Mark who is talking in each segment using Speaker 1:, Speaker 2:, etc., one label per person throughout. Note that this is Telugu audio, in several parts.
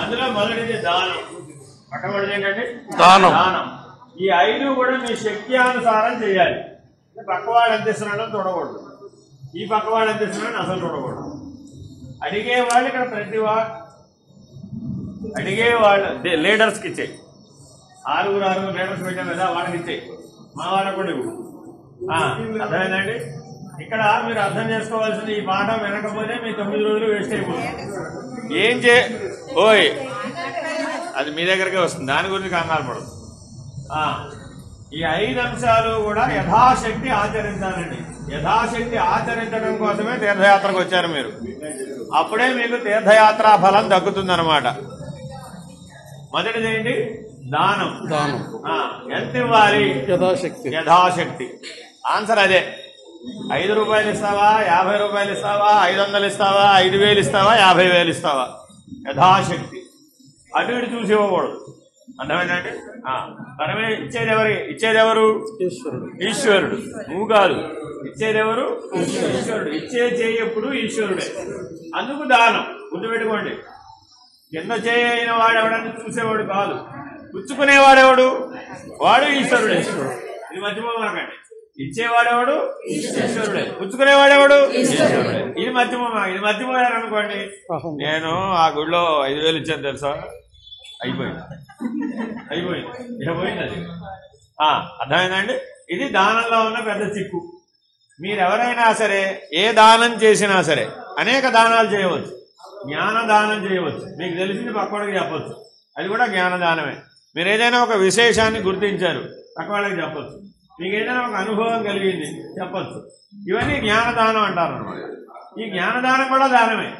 Speaker 1: అందులో మొదటిది దానం. మొట్టమొదటిది ఏంటంటే
Speaker 2: దానం.
Speaker 1: దానం. ఈ 5 కూడా మీ శక్తి అనుసారం చేయాలి. పక్కవాడు ఎంత ఇస్తున్నాడో చూడకూడదు, ఈ పక్కవాడు ఎంత ఇస్తున్నాడని అసలు చూడకూడదు. అడిగేవాళ్ళు ఇక్కడ అడిగేవాళ్ళు లీడర్స్కి ఇచ్చేయి. 6 లీడర్స్ పెట్టాం కదా, వాళ్ళకి ఇచ్చేయి. మా వాళ్ళకు కూడా ఇవ్వు. అర్థమైందండి? ఇక్కడ మీరు అర్థం చేసుకోవాల్సింది, ఈ పాఠం వినకపోతే మీ 9 రోజులు వేస్ట్ అయిపోతుంది. ఏం ఓయ్ అది మీ దగ్గరకే వస్తుంది, దాని గురించి కంగారు పడదు. ఈ 5 అంశాలు కూడా యథాశక్తి ఆచరించాలండి. యథాశక్తి ఆచరించడం కోసమే తీర్థయాత్రకు వచ్చారు మీరు. అప్పుడే మీకు తీర్థయాత్ర ఫలం దక్కుతుందన్నమాట. మొదటిది ఏంటి? దానం. ఎంత ఇవ్వాలి? యథాశక్తి. ఆన్సర్ అదే. 5 రూపాయలు ఇస్తావా, 50 రూపాయలు ఇస్తావా, 500 ఇస్తావా, 5000 ఇస్తావా, 50,000 ఇస్తావా? యథాశక్తి. అటు ఇటు చూసి ఇవ్వకూడదు. అర్థమైందండి? మనమే ఇచ్చేదెవరు? ఈశ్వరుడు. నువ్వు కాదు, ఇచ్చేదెవరు? ఈశ్వరుడు. ఇచ్చే చేయప్పుడు ఈశ్వరుడే. అందుకు దానం. గుర్తుపెట్టుకోండి. కింద చేయైన వాడెవడని చూసేవాడు కాదు, పుచ్చుకునేవాడెవడు? వాడు ఈశ్వరుడే. ఇది మర్చిపోమాకండి. ఇచ్చేవాడెవడు? ఈశ్వరుడే. పుచ్చుకునేవాడెవడు? ఈశ్వరుడే. ఇది మర్చిపోయారనుకోండి. నేను ఆ గుడిలో 5,000 ఇచ్చాను తెలుసా, అయిపోయింది. ఇక పోయింది అది. అర్థమైందండి? ఇది దానంలో ఉన్న పెద్ద చిక్కు. మీరెవరైనా సరే ఏ దానం చేసినా సరే అనేక దానాలు చేయవచ్చు. జ్ఞానదానం చేయవచ్చు. మీకు తెలిసింది పక్కవాడికి చెప్పచ్చు, అది కూడా జ్ఞానదానమే. మీరు ఏదైనా ఒక విశేషాన్ని గుర్తించారు, పక్కవాళ్ళకి చెప్పచ్చు. మీకు ఏదైనా ఒక అనుభవం కలిగింది, చెప్పచ్చు. ఇవన్నీ జ్ఞానదానం అంటారు అన్నమాట. ఈ జ్ఞానదానం కూడా దానమే.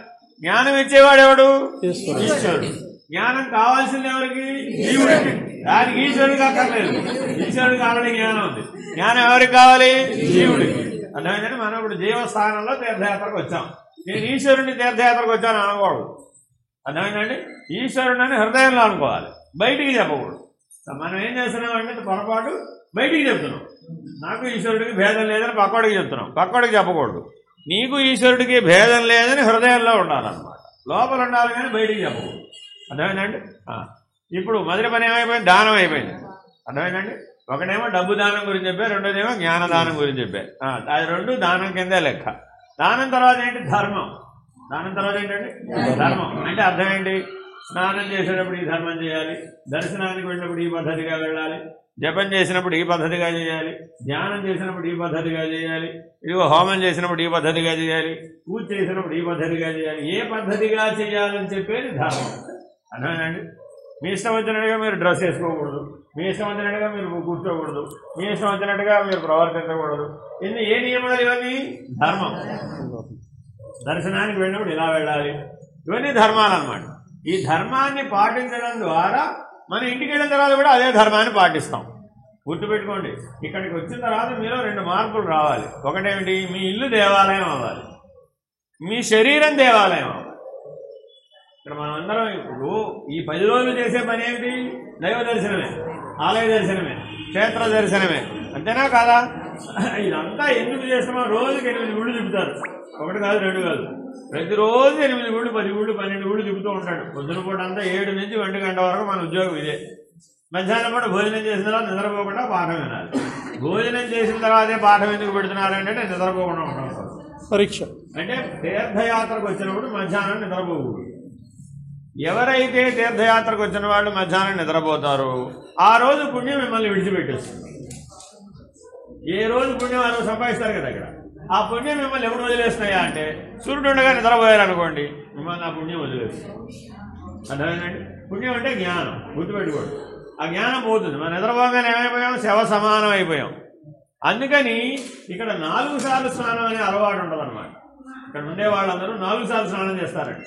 Speaker 1: జ్ఞానం ఇచ్చేవాడెవడు? ఈశ్వరుడు. జ్ఞానం కావాల్సింది ఎవరికి? జీవుడికి. దానికి ఈశ్వరుడికి అక్కర్లేదు. ఈశ్వరుడికి ఆల్రెడీ జ్ఞానం ఉంది. జ్ఞానం ఎవరికి కావాలి? జీవుడికి. అర్థమైందంటే మనం ఇప్పుడు జీవస్థానంలో తీర్థయాత్రకు వచ్చాం. నేను ఈశ్వరుని తీర్థయాత్రకు వచ్చాను అనకూడదు. అర్థమైందండి? ఈశ్వరుడిని హృదయంలో అనుకోవాలి, బయటికి చెప్పకూడదు. మనం ఏం చేస్తున్నామంటే పొరపాటు బయటికి చెప్తున్నాం. నాకు ఈశ్వరుడికి భేదం లేదని పక్కవాడికి చెప్తున్నాం, పక్కవాడికి చెప్పకూడదు. నీకు ఈశ్వరుడికి భేదం లేదని హృదయంలో ఉండాలన్నమాట. లోపల ఉండాలి కానీ బయటికి చెప్పకూడదు. అర్థమైందండి? ఇప్పుడు మొదటి పని ఏమైపోయింది? దానం అయిపోయింది. అర్థమైందండి? ఒకటేమో డబ్బు దానం గురించి చెప్పారు, రెండోదేమో జ్ఞానదానం గురించి చెప్పారు. అది 2 దానం కిందే లెక్క. దానం తర్వాత ఏంటి? ధర్మం. దానం తర్వాత ఏంటండి? ధర్మం. అంటే అర్థం ఏంటి? స్నానం చేసేటప్పుడు ఈ ధర్మం చేయాలి, దర్శనానికి వెళ్ళినప్పుడు ఈ పద్ధతిగా వెళ్ళాలి, జపం చేసినప్పుడు ఈ పద్ధతిగా చేయాలి, ధ్యానం చేసినప్పుడు ఈ పద్ధతిగా చేయాలి, ఇదిగో హోమం చేసినప్పుడు ఈ పద్ధతిగా చేయాలి, పూజ చేసినప్పుడు ఈ పద్ధతిగా చేయాలి. ఏ పద్ధతిగా చేయాలని చెప్పేది ధర్మం. అర్థమేనండి? మీ ఇష్టం వచ్చినట్టుగా మీరు డ్రెస్ వేసుకోకూడదు, మీ ఇష్టం వచ్చినట్టుగా మీరు కూర్చోకూడదు, మీ ఇష్టం వచ్చినట్టుగా మీరు ప్రవర్తించకూడదు. ఏ నియమాలు ఇవన్నీ? ధర్మం. దర్శనానికి వెళ్ళినప్పుడు ఇలా వెళ్ళాలి, ఇవన్నీ ధర్మాలు అన్నమాట. ఈ ధర్మాన్ని పాటించడం ద్వారా మన ఇంటికి వెళ్ళిన తర్వాత కూడా అదే ధర్మాన్ని పాటిస్తాం. గుర్తుపెట్టుకోండి. ఇక్కడికి వచ్చిన తర్వాత మీలో 2 మార్పులు రావాలి. ఒకటేమిటి? మీ ఇల్లు దేవాలయం అవ్వాలి, మీ శరీరం దేవాలయం అవ్వాలి. ఇక్కడ మనం అందరం ఇప్పుడు ఈ 10 రోజులు చేసే పని ఏమిటి? దైవ దర్శనమే, ఆలయ దర్శనమే, క్షేత్ర దర్శనమే. అంతేనా కాదా? ఇదంతా ఎందుకు చేస్తున్నాం? రోజుకి 8 గుళ్ళు తిప్పుతారు. 1 కాదు 2 కాదు, ప్రతిరోజు 8 గుళ్ళు, 10 గుళ్ళు, 12 గుళ్ళు తిప్పుతూ ఉంటాడు. పొద్దున పూట అంతా 7 నుంచి 1 గంట వరకు మన ఉద్యోగం ఇదే. మధ్యాహ్నం పూట భోజనం చేసిన తర్వాత నిద్రపోకుండా పాఠం వినాలి. భోజనం చేసిన తర్వాతే పాఠం ఎందుకు పెడుతున్నారంటే నిద్రపోకుండా ఉంటాం.
Speaker 2: పరీక్ష
Speaker 1: అంటే తీర్థయాత్రకు వచ్చినప్పుడు మధ్యాహ్నం నిద్రపోకూడదు. ఎవరైతే తీర్థయాత్రకు వచ్చిన వాళ్ళు మధ్యాహ్నం నిద్రపోతారో ఆ రోజు పుణ్యం మిమ్మల్ని విడిచిపెట్టేస్తుంది. ఏ రోజు పుణ్యం ఆ రోజు సంపాదిస్తారు కదా ఇక్కడ. ఆ పుణ్యం మిమ్మల్ని ఎవరు వదిలేస్తున్నాయా అంటే సూర్యుడు ఉండగా నిద్రపోయారనుకోండి, మిమ్మల్ని ఆ పుణ్యం వదిలేస్తుంది. అర్థమైందండి? పుణ్యం అంటే జ్ఞానం. గుర్తుపెట్టుకోండి. ఆ జ్ఞానం పోతుంది. మనం నిద్రపోగానే ఏమైపోయాం? శవ సమానం అయిపోయాం. అందుకని ఇక్కడ 4 సార్లు స్నానం అనే అలవాటు ఉండదు అనమాట. ఇక్కడ ఉండే వాళ్ళందరూ 4 సార్లు స్నానం చేస్తారండి.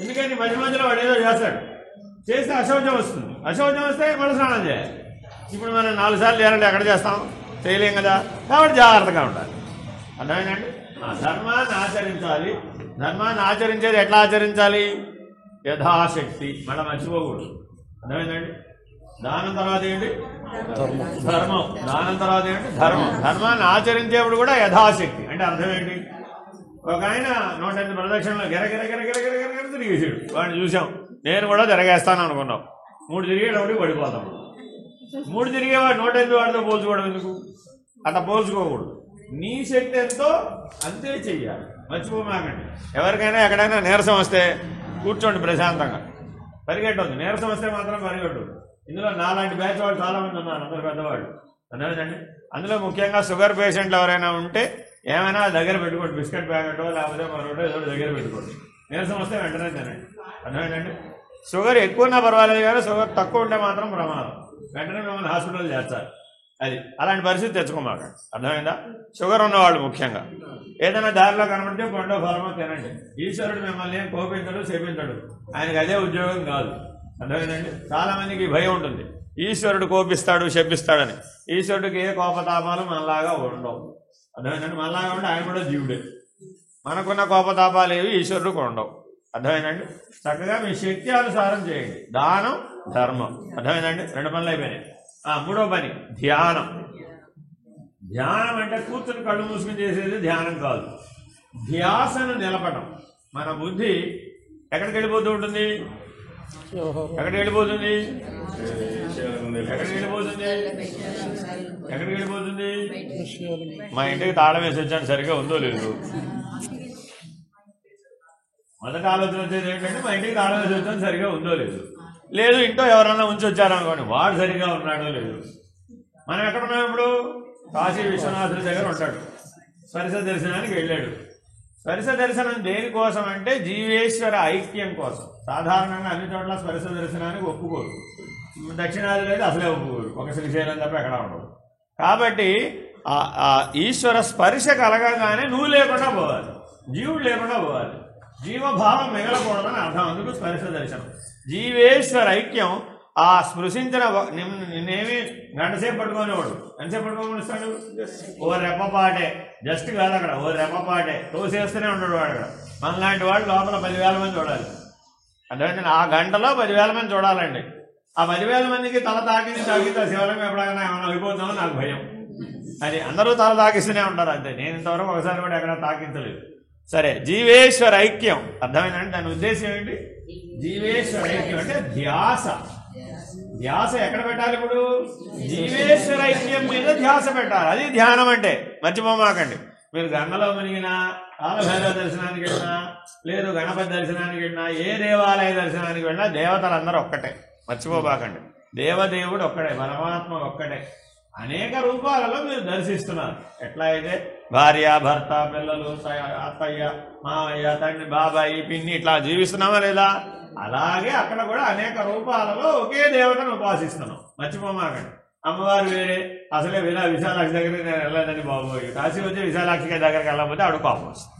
Speaker 1: ఎందుకంటే మధ్య మధ్యలో వాడు ఏదో చేస్తాడు, చేస్తే అశౌచం వస్తుంది. అశౌచం వస్తే మళ్ళీ స్నానం చేయాలి. ఇప్పుడు మనం 4 సార్లు చేయాలంటే ఎక్కడ చేస్తాం? చేయలేం కదా. కాబట్టి జాగ్రత్తగా ఉండాలి. అర్థమైందండి? ధర్మాన్ని ఆచరించాలి. ధర్మాన్ని ఆచరించేది ఎట్లా ఆచరించాలి? యథాశక్తి. మళ్ళీ మర్చిపోకూడదు. అర్థమైందండి? దానం తర్వాత ఏంటి? ధర్మం. దానం తర్వాత ఏంటి? ధర్మం. ధర్మాన్ని ఆచరించేప్పుడు కూడా యథాశక్తి. అంటే అర్థం ఏంటి? ఒక ఆయన 108 ప్రదక్షిణలో గిరగిర తిరిగేసాడు. వాడిని చూసాం. నేను కూడా తిరగేస్తాను అనుకున్నావు, 3 తిరిగేటప్పుడు పడిపోతాం. 3 తిరిగేవాడు 108 వాడితో పోల్చుకోవడం ఎందుకు? అట్లా పోల్చుకోకూడదు. నీ శక్తి ఎంతో అంతే చెయ్యాలి, మర్చిపోమాకండి. ఎవరికైనా ఎక్కడైనా నీరసం వస్తే కూర్చోండి ప్రశాంతంగా, పరిగెట్టొద్దు. నీరసం వస్తే మాత్రం పరిగెట్టదు. ఇందులో నాలాంటి బ్యాచ్ వాళ్ళు చాలామంది ఉన్నారు, అందరు పెద్దవాళ్ళు అర్థమైందండి. అందులో ముఖ్యంగా షుగర్ పేషెంట్లు ఎవరైనా ఉంటే ఏమైనా దగ్గర పెట్టుకోండి, బిస్కెట్ ప్యాకెటో లేకపోతే మరొకటో ఏదో దగ్గర పెట్టుకోండి. నీరసం వస్తే వెంటనే తినండి, అర్థమైందండి. షుగర్ ఎక్కువ ఉన్నా పర్వాలేదు కానీ షుగర్ తక్కువ ఉంటే మాత్రం ప్రమాదం, వెంటనే మిమ్మల్ని హాస్పిటల్ చేస్తారు. అది అలాంటి పరిస్థితి తెచ్చుకోమాక, అర్థమైందా. షుగర్ ఉన్నవాళ్ళు ముఖ్యంగా ఏదైనా దారిలో కనబడితే పండో ఫలమో తినండి. ఈశ్వరుడు మిమ్మల్ని ఏం కోపించడు, శపించడు, ఆయనకు అదే ఉద్యోగం కాదు, అర్థమైందండి. చాలా మందికి భయం ఉంటుంది, ఈశ్వరుడు కోపిస్తాడు శపిస్తాడని. ఈశ్వరుడికి ఏ కోపతాపాలు మనలాగా ఉండవు, అర్థమైందండి. మనలాగా ఉంటే ఆయన కూడా జీవుడే. మనకున్న కోపతాపాలు ఏవి ఈశ్వరుడికి ఉండవు, అర్థమైందండి. చక్కగా మీ శక్తి అనుసారం చేయండి. దానం ధర్మం, అర్థమైందండి. 2 పనులు అయిపోయినాయి. 3వ పని ధ్యానం. ధ్యానం అంటే కూర్చొని కళ్ళు మూసుకుని చేసేది ధ్యానం కాదు, ధ్యాసను నిలపడం. మన బుద్ధి ఎక్కడికి వెళ్ళిపోతూ ఉంటుంది, ఎక్కడికి వెళ్ళిపోతుంది, ఎక్కడికి వెళ్ళిపోతుంది, ఎక్కడికి వెళ్ళిపోతుంది. మా ఇంటికి తాళం వేసి వచ్చాను, సరిగ్గా ఉందో లేదు. మొదటి ఆలోచన వచ్చేది ఏంటంటే మా ఇంటికి తాళం వేసి వచ్చాను, సరిగ్గా ఉందో లేదు. లేదు ఇంట్లో ఎవరన్నా ఉంచి వచ్చారనుకోండి, వాడు సరిగ్గా ఉన్నాడో లేదు. మనం ఎక్కడున్నాం ఇప్పుడు? కాశీ విశ్వనాథుడి దగ్గర ఉంటాడు, స్పర్శ దర్శనానికి వెళ్ళాడు. స్పర్శ దర్శనం దేనికోసం అంటే జీవేశ్వర ఐక్యం కోసం. సాధారణంగా అన్ని చోట్ల స్పర్శ దర్శనానికి ఒప్పుకోరు, దక్షిణాదిలో అయితే అసలే ఒప్పుకోరు, ఒక శ్రీశైలం తప్ప ఎక్కడ ఉండదు. కాబట్టి ఈశ్వర స్పర్శ కలగగానే నువ్వు లేకుండా పోవాలి, జీవుడు లేకుండా పోవాలి, జీవభావం మిగలకూడదని అర్థం. అందుకు స్పర్శ దర్శనం. జీవేశ్వర ఐక్యం ఆ స్పృశించిన నిన్నేమి గంటసేపు పట్టుకునేవాడు, ఎంతసేపు పట్టుకోమనిస్తాడు? ఓ రెప్పపాటే, జస్ట్ కాదు అక్కడ, ఓ రెప్పపాటే తోసేస్తూనే ఉంటాడు వాడు. అక్కడ మనలాంటి వాడు లోపల 10,000 మంది చూడాలి, అంటే ఆ గంటలో 10,000 మంది చూడాలండి. ఆ 10,000 మందికి తల తాకింది శివలింగం ఎప్పుడైనా ఏమైనా అయిపోతుందో నాకు భయం. అది అందరూ తల తాకిస్తూనే ఉంటారు అంతే. నేను ఇంతవరకు ఒకసారి కూడా ఎక్కడ తాకించలేదు. సరే, జీవేశ్వర ఐక్యం అర్థమైందంటే దాని ఉద్దేశం ఏంటి? జీవేశ్వర ఐక్యం అంటే ధ్యాస. ధ్యాస ఎక్కడ పెట్టాలి? ఇప్పుడు జీవేశ్వర ఐక్యం మీద ధ్యాస పెట్టాలి, అది ధ్యానం అంటే. మర్చిపోమాకండి. మీరు గంగలో మునిగినా, కాలభైరవ దర్శనానికి వెళ్ళినా, లేదు గణపతి దర్శనానికి వెళ్ళినా, ఏ దేవాలయ దర్శనానికి వెళ్ళినా దేవతలందరూ ఒక్కటే, మర్చిపోబాకండి. దేవదేవుడు ఒక్కడే, పరమాత్మ ఒక్కటే. అనేక రూపాలలో మీరు దర్శిస్తున్నారు. ఎట్లా అయితే భార్య, భర్త, పిల్లలు, అత్తయ్య, మామయ్య, తండ్రి, బాబాయి, పిన్ని ఇట్లా జీవిస్తున్నామా లేదా? అలాగే అక్కడ కూడా అనేక రూపాలలో ఒకే దేవతను ఉపాసిస్తున్నాం, మర్చిపోమాకండి. అమ్మవారు వేరే, అసలే విశాలాక్షి దగ్గరికి నేను వెళ్ళలేదని బాబోయ్, కాశీ వచ్చి విశాలాక్షి దగ్గరికి వెళ్ళకపోతే ఆడు కోపం వస్తుంది.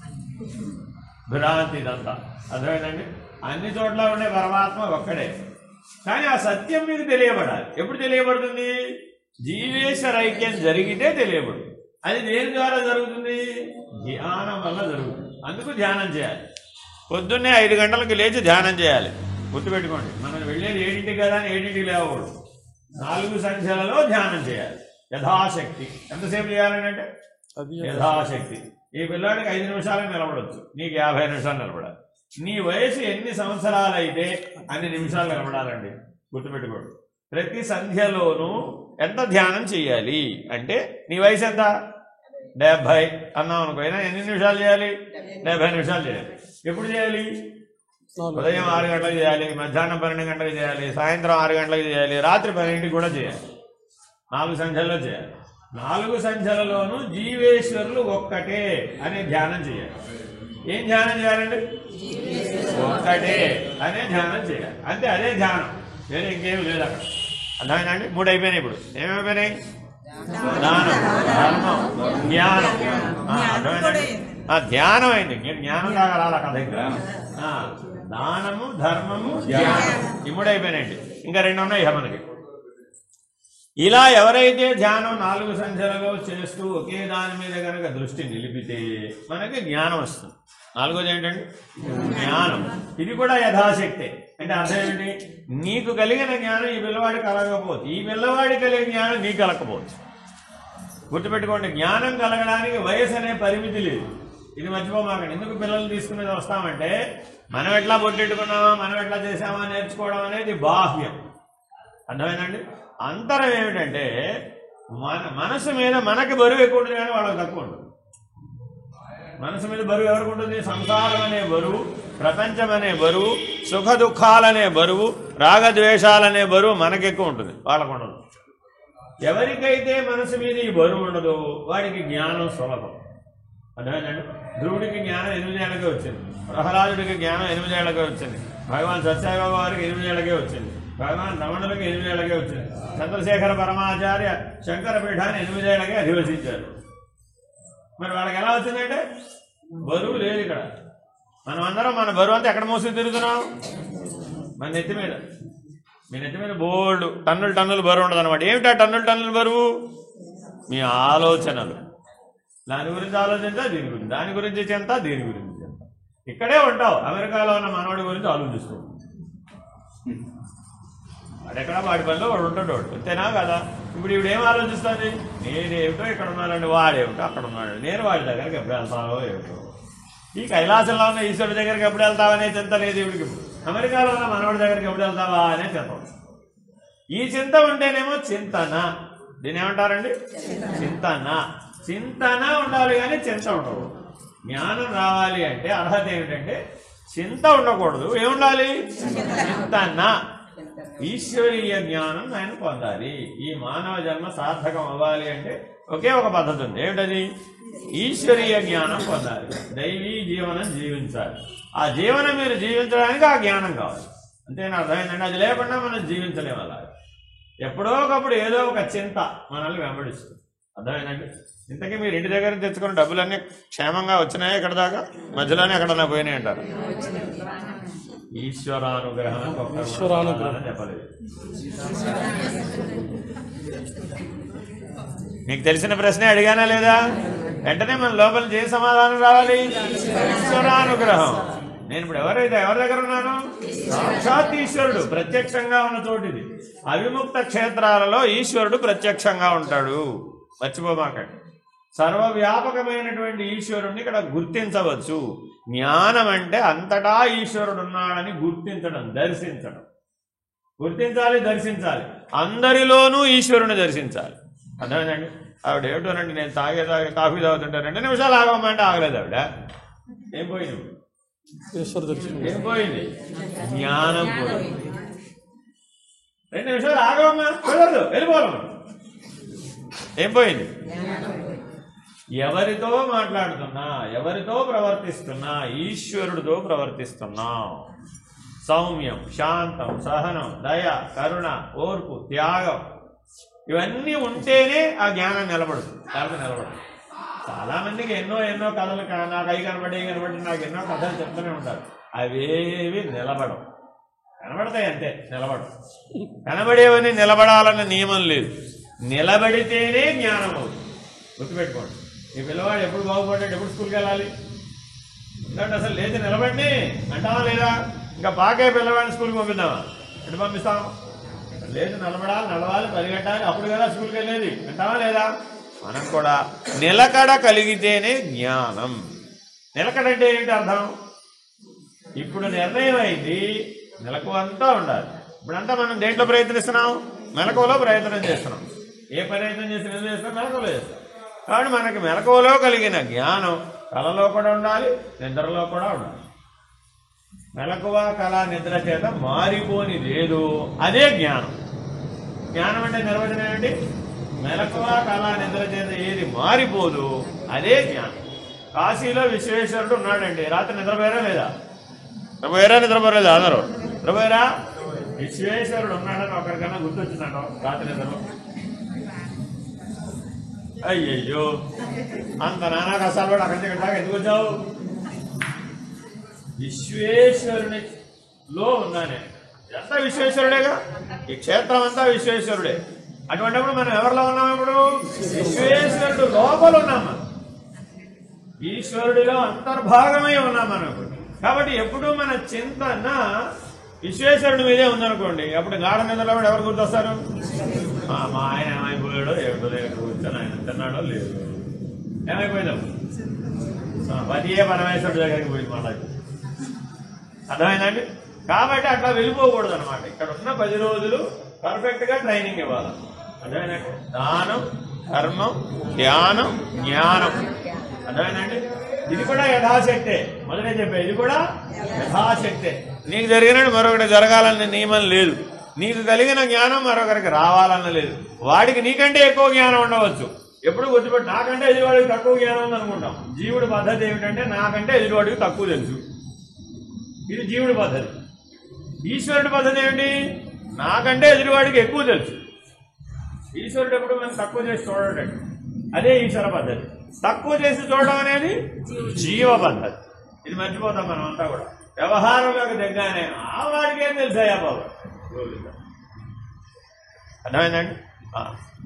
Speaker 1: భ్రాంతి ఇదంతా, అర్థమైందండి. అన్ని చోట్ల ఉండే పరమాత్మ ఒక్కడే, కానీ ఆ సత్యం మీకు తెలియబడాలి. ఎప్పుడు తెలియబడుతుంది? జీవేశ్వర ఐక్యం జరిగితే తెలియబడుతుంది. అది దేని ద్వారా జరుగుతుంది? ధ్యానం వల్ల జరుగుతుంది. అందుకు ధ్యానం చేయాలి. పొద్దున్నే 5 గంటలకు లేచి ధ్యానం చేయాలి. గుర్తుపెట్టుకోండి, మనం వెళ్ళేది 7ంటికి కదా అని 7ంటికి లేవకూడదు. 4 సంఖ్యలలో ధ్యానం చేయాలి యథాశక్తి. ఎంతసేపు చేయాలని అంటే యథాశక్తి. ఈ పిల్లాడికి 5 నిమిషాలకు నిలబడవచ్చు, నీకు 50 నిమిషాలు నిలబడాలి. నీ వయసు ఎన్ని సంవత్సరాలు అయితే అన్ని నిమిషాలు నిలబడాలండి. గుర్తుపెట్టుకోండి. ప్రతి సంధ్యలోనూ ఎంత ధ్యానం చేయాలి అంటే, నీ వయసు ఎంత? 70 అన్నాం అనుకో, అయినా ఎన్ని నిమిషాలు చేయాలి? 70 నిమిషాలు చేయాలి. ఎప్పుడు చేయాలి? ఉదయం 6 గంటలకు చేయాలి, మధ్యాహ్నం 12 గంటలకు చేయాలి, సాయంత్రం 6 గంటలకు చేయాలి, రాత్రి 12ంటికి కూడా చేయాలి. 4 సంఖ్యల్లో చేయాలి. 4 సంఖ్యలలోనూ జీవేశ్వరులు ఒక్కటే అనే ధ్యానం చేయాలి. ఏం ధ్యానం చేయాలండి? ఒక్కటే అనే ధ్యానం చేయాలి. అంతే, అదే ధ్యానం, వేరే ఇంకేమి లేదు అక్కడ. అర్థమైందండి? 3 అయిపోయినాయి. ఇప్పుడు ఏమైపోయినాయి? దానం, ధర్మం, జ్ఞానం. అర్థమైందండి? ధ్యానం అయింది, జ్ఞానం లాగా రాలా కథ. ఇక్కడ దానము, ధర్మము, ధ్యానం, ఈ 3 అయిపోయినాయండి. ఇంకా 2 ఉన్నాయి మనకి. ఇలా ఎవరైతే ధ్యానం 4 సంఖ్యలలో చేస్తూ ఒకే దాని మీద కనుక దృష్టి నిలిపితే మనకి జ్ఞానం వస్తుంది. 4వది ఏంటండి? జ్ఞానం. ఇది కూడా యథాశక్తే. అంటే అర్థం ఏంటి? నీకు కలిగిన జ్ఞానం ఈ పిల్లవాడి కలగకపోవచ్చు, ఈ పిల్లవాడి కలిగిన జ్ఞానం నీకు కలగకపోవచ్చు. గుర్తుపెట్టుకోండి, జ్ఞానం కలగడానికి వయసు అనే పరిమితి లేదు. ఇది మర్చిపోమాకండి. ఎందుకు పిల్లలు తీసుకునేది వస్తామంటే, మనం ఎట్లా బొట్టెట్టుకున్నామా, మనం ఎట్లా చేసామా నేర్చుకోవడం అనేది బాహ్యం. అర్థమైందండి? అంతరం ఏమిటంటే మనసు మీద మనకి బరువు ఎక్కువ ఉంటుంది కానీ వాళ్ళకి తక్కువ ఉంటుంది. మనసు మీద బరువు ఎవరికి ఉంటుంది? సంసారం అనే బరువు, ప్రపంచం అనే బరువు, సుఖ దుఃఖాలనే బరువు, రాగద్వేషాలనే బరువు మనకి ఎక్కువ ఉంటుంది, వాళ్ళకు ఉండదు. ఎవరికైతే మనసు మీద ఈ బరువు ఉండదో వాడికి జ్ఞానం సులభం. అర్థమైందండి? ధ్రువుడికి జ్ఞానం 8 ఏళ్ళకే వచ్చింది, ప్రహ్లాదుడికి జ్ఞానం 8 ఏళ్ళకే వచ్చింది, భగవాన్ సత్యసాయిబాబా వారికి 8 ఏళ్ళకే వచ్చింది, భగవాన్ రమణులకి 8 ఏళ్ళకే వచ్చింది, చంద్రశేఖర పరమాచార్య శంకర పీఠాన్ని 8 ఏళ్ళకే అధివసించారు. మరి వాళ్ళకి ఎలా వచ్చిందంటే బరువు లేదు. ఇక్కడ మనం అందరం మన బరువు అంతా ఎక్కడ మోసుకు తిరుగుతున్నాం? మన నెత్తి మీద. మీ నెత్తి మీద బోల్డ్ టన్నులు బరువు ఉండదు అనమాట. ఏమిటా టన్నులు బరువు? మీ ఆలోచనలు. దాని గురించి ఆలోచించా, దీని గురించి, దాని గురించి చెంత, దీని గురించి చెంత. ఇక్కడే ఉంటావు, అమెరికాలో ఉన్న మనవాడి గురించి ఆలోచిస్తూ. వాడెక్కడ వాడి పనిలో వాడు ఉంటాడు, అంతేనా కదా? ఇప్పుడు ఏం ఆలోచిస్తుంది? నేనేమిటో ఇక్కడ ఉన్నానండి, వాడేమిటో అక్కడ ఉన్నాడు, నేను వాడి దగ్గరికి ఎప్పుడు వెళ్తానో ఏమిటో. ఈ కైలాసంలో ఉన్న ఈశ్వరుడి దగ్గరికి ఎప్పుడు వెళ్తావనే చింత లేదు ఇవిడికి. అమెరికాలో ఉన్న మనవాడి దగ్గరికి ఎప్పుడు వెళ్తావా అనే చింత. ఈ చింత ఉంటేనేమో చింతన. దీన్ని ఏమంటారండి? చింతన ఉండాలి కానీ చింత ఉండకూడదు. జ్ఞానం రావాలి అంటే అర్హత ఏమిటంటే చింత ఉండకూడదు. ఏముండాలి? చింతన. ఈశ్వరీయ జ్ఞానం ఆయన పొందాలి. ఈ మానవ జన్మ సార్థకం అవ్వాలి అంటే ఒకే ఒక పద్ధతి ఉంది. ఏమిటది? ఈశ్వరీయ జ్ఞానం పొందాలి, దైవీ జీవనం జీవించాలి. ఆ జీవనం మీరు జీవించడానికి ఆ జ్ఞానం కావాలి. అంతేనా? అర్థమైందండి? అది లేకుండా మనం జీవించలేము. అలా ఎప్పుడో ఒకప్పుడు ఏదో ఒక చింత మనల్ని వెంబడిస్తుంది. అర్థమైందండి? ఇంతకీ మీరు ఇంటి దగ్గర తెచ్చుకున్న డబ్బులన్నీ క్షేమంగా వచ్చినాయా? ఇక్కడ దాకా మధ్యలోనే ఎక్కడన్నా పోయినాయి అంటారు. ఈశ్వరానుగ్రహం చెప్పలేదు. మీకు తెలిసిన ప్రశ్నే అడిగానా లేదా? వెంటనే మన లోపల ఏ సమాధానం రావాలి? ఈశ్వరానుగ్రహం. నేను ఇప్పుడు ఎవరి దగ్గర ఉన్నాను? సాక్షాత్ ఈశ్వరుడు ప్రత్యక్షంగా ఉన్న చోటిది. అవిముక్త క్షేత్రాలలో ఈశ్వరుడు ప్రత్యక్షంగా ఉంటాడు, మర్చిపోమాకండి. సర్వవ్యాపకమైనటువంటి ఈశ్వరుణ్ణి ఇక్కడ గుర్తించవచ్చు. జ్ఞానం అంటే అంతటా ఈశ్వరుడు ఉన్నాడని గుర్తించడం, దర్శించడం. గుర్తించాలి, దర్శించాలి. అందరిలోనూ ఈశ్వరుని దర్శించాలి. అర్థమైందండి? ఆవిడ ఏమిటోనండి, నేను తాగే కాఫీ తాగుతుంటే 2 నిమిషాలు ఆగమంటే ఆగలేదు ఆవిడ. ఏం పోయింది? ఏం పోయింది? జ్ఞానం పోయింది. 2 నిమిషాలు ఆగమమ్మా, కుదరదు, వెళ్ళిపోవాలి. ఏం పోయింది? ఎవరితో మాట్లాడుతున్నా, ఎవరితో ప్రవర్తిస్తున్నా ఈశ్వరుడితో ప్రవర్తిస్తున్నా. సౌమ్యం, శాంతం, సహనం, దయ, కరుణ, ఓర్పు, త్యాగం ఇవన్నీ ఉంటేనే ఆ జ్ఞానం నిలబడుతుంది. లేకపోతే నిలబడదు. చాలా మందికి ఎన్నో కథలు, నాకు అవి కనబడి నాకు ఎన్నో కథలు చెప్తూనే ఉంటారు. అవేవి నిలబడవు. కనబడతాయి అంతే, నిలబడవు. కనబడేవని నిలబడాలన్న నియమం లేదు. నిలబడితేనే జ్ఞానం అవుతుంది. గుర్తుపెట్టుకోండి. ఈ పిల్లవాడు ఎప్పుడు బాగుపడ్డాడు, ఎప్పుడు స్కూల్కి వెళ్ళాలి ఎందుకంటే అసలు లేచి నిలబడి అంటావా లేదా? ఇంకా పాకే పిల్లవాడిని స్కూల్కి పంపిద్దామా? ఎటు పంపిస్తాం? లేచి నడవాలి, పరిగెట్టాలి, అప్పుడు కదా స్కూల్కి వెళ్ళేది. అంటావా లేదా? మనం కూడా నిలకడ కలిగితేనే జ్ఞానం. నిలకడ అంటే ఏంటి అర్థం? ఇప్పుడు నిర్ణయం అయింది, మెలకువ అంతా ఉండాలి. ఇప్పుడంతా మనం దేంట్లో ప్రయత్నిస్తున్నాం? మెలకువలో ప్రయత్నం చేస్తున్నాం. ఏ ప్రయత్నం చేసినా చేస్తాం, మెలకువలో చేస్తాం. కాబట్టి మనకి మెలకువలో కలిగిన జ్ఞానం కళలో కూడా ఉండాలి, నిద్రలో కూడా ఉండాలి. మెలకువ, కళ, నిద్ర చేత మారిపోని లేదు, అదే జ్ఞానం. జ్ఞానం అంటే నిర్వచనం ఏంటి? మెలకువ, కళ, నిద్ర చేత ఏది మారిపోదు అదే జ్ఞానం. కాశీలో విశ్వేశ్వరుడు ఉన్నాడండి. రాత్రి నిద్రపోయారా లేదా? నిద్రపోలేదా? అందరూ నిద్రపోయారా? విశ్వేశ్వరుడు ఉన్నాడని ఒకరికన్నా గుర్తొచ్చిందంట రాత్రి నిద్రలో? అయ్యయ్యో, అంత నానా కష్టాలు కూడా అక్కడి నుంచి దాకా ఎందుకు వచ్చావు? విశ్వేశ్వరునిలో ఉన్నానే. ఇదంతా విశ్వేశ్వరుడేగా, ఈ క్షేత్రం అంతా విశ్వేశ్వరుడే. అటువంటిప్పుడు మనం ఎవరిలో ఉన్నాం? ఇప్పుడు విశ్వేశ్వరుడు లోపల ఉన్నాం. మనం ఈశ్వరుడిలో అంతర్భాగమై ఉన్నాం మనం. కాబట్టి ఎప్పుడు మన చింతన విశ్వేశ్వరుడి మీదే ఉందనుకోండి, అప్పుడు గాఢ నిద్రలో కూడా ఎవరు గుర్తొస్తారు? మా ఆయన ఏమైపోయాడో ఏమిటో, కూర్చొని ఆయన తిన్నాడో లేదు, ఏమైపోయిందాం పతియే పరమేశ్వరుడి దగ్గరికి పోయింది. మాట అర్థమైందండి? కాబట్టి అట్లా వెళ్ళిపోకూడదు అనమాట. ఇక్కడ ఉన్న 10 రోజులు పర్ఫెక్ట్గా ట్రైనింగ్ ఇవ్వాలి. అర్థమైందండి? దానం, ధర్మం, ధ్యానం, జ్ఞానం. అర్థమైందండి? ఇది కూడా యథాశక్తే. మొదటే చెప్పే ఇది కూడా యథాశక్తే. నీకు జరిగినట్టు మరొకటి జరగాలన్న నియమం లేదు. నీకు కలిగిన జ్ఞానం మరొకరికి రావాలన్న లేదు. వాడికి నీకంటే ఎక్కువ జ్ఞానం ఉండవచ్చు. ఎప్పుడు గుర్తుపెట్టి నాకంటే ఎదుటివాడికి తక్కువ జ్ఞానం ఉందనుకుంటాం. జీవుడి పద్ధతి ఏమిటంటే నాకంటే ఎదుటివాడికి తక్కువ తెలుసు. ఇది జీవుడి పద్ధతి. ఈశ్వరుడి పద్ధతి ఏమిటి? నాకంటే ఎదుటివాడికి ఎక్కువ తెలుసు. ఈశ్వరుడు ఎప్పుడు మనం తక్కువ చేసి చూడటండి. అదే ఈశ్వర పద్ధతి. తక్కువ చేసి చూడడం అనేది జీవ పద్ధతి. ఇది మర్చిపోతాం మనం అంతా కూడా. వ్యవహారంలోకి దగ్గరనే ఆ వాడికి ఏం తెలుసాయా బాబు. అర్థమైందండి?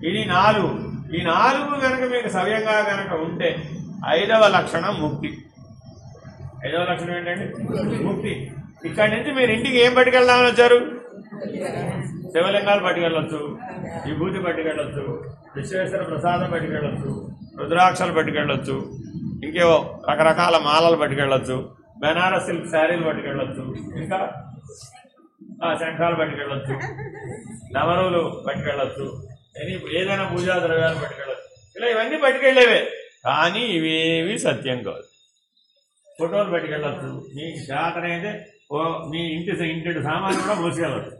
Speaker 1: ఇది 4. ఈ 4 కనుక మీకు సవ్యంగా కనుక ఉంటే 5వ లక్షణం ముక్తి. 5వ లక్షణం ఏంటండి? ముక్తి. ఇక్కడి నుంచి మీరు ఇంటికి ఏం పట్టుకెళ్దామని వచ్చారు? శివలింగాలు పట్టుకెళ్ళొచ్చు, విభూతి పట్టుకెళ్ళొచ్చు, విశ్వేశ్వర ప్రసాదం పట్టుకెళ్ళొచ్చు, రుద్రాక్షలు పట్టుకెళ్ళొచ్చు, ఇంకేవో రకరకాల మాలలు పట్టుకెళ్ళొచ్చు, బెనారస్ సిల్క్ శారీలు పట్టుకెళ్ళొచ్చు, ఇంకా శంఖాలు పట్టుకెళ్ళొచ్చు, నవరులు పట్టుకెళ్ళొచ్చు, ఏదైనా పూజా ద్రవ్యాలు పట్టుకెళ్ళొచ్చు. ఇలా ఇవన్నీ పట్టుకెళ్ళేవే. కానీ ఇవేవి సత్యం కాదు. ఫోటోలు పట్టుకెళ్ళొచ్చు. మీ జాతర అయితే మీ ఇంటి సామాన్లు కూడా మోసుకెళ్ళచ్చు.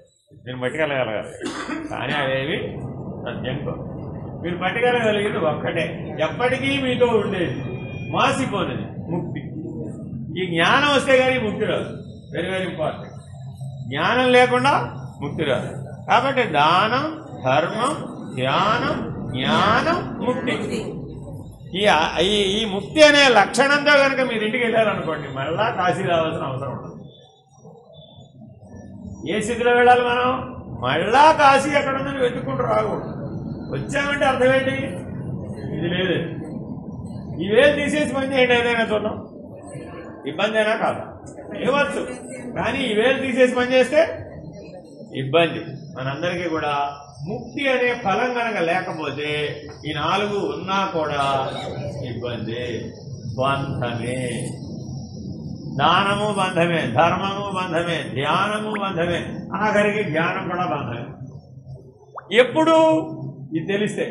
Speaker 1: మీరు పట్టుకెళ్ళగలగాలి. కానీ అవేవి సత్యం కాదు. మీరు పట్టుకెళ్ళగలిగింది ఒక్కటే, ఎప్పటికీ మీతో ఉండేది, మాసిపోనేది ముక్తి. ఈ జ్ఞానం వస్తే కానీ ముక్తి రాదు. Very very important. జ్ఞానం లేకుండా ముక్తి రాదు. కాబట్టి దానం, ధర్మం, ధ్యానం, జ్ఞానం, ముక్తి. ఈ ముక్తి అనే లక్షణంతో కనుక మీరు ఇంటికి వెళ్ళారనుకోండి, మళ్ళా కాశీ రావాల్సిన అవసరం ఉండదు. ఏ స్థితిలో వెళ్ళాలి మనం? మళ్ళా కాశీ ఎక్కడ ఉందని వెతుక్కుంటూ రాకూడదు. వచ్చామంటే అర్థం ఏంటి? ఇది లేదు. ఈ వేలు తీసేసి పని చేయండి, ఏదైనా చూద్దాం. ఇబ్బంది అయినా కాదు, ఇవ్వచ్చు. కానీ ఈ వేలు తీసేసి పని చేస్తే ఇబ్బంది. మనందరికీ కూడా ముక్తి అనే ఫలం కనుక లేకపోతే ఈ 4 ఉన్నా కూడా ఇబ్బంది. బంధమే. దానము బంధమే, ధర్మము బంధమే, ధ్యానము బంధమే, ఆఖరికి జ్ఞానం కూడా బంధమే. ఎప్పుడు? ఇది తెలిస్తే.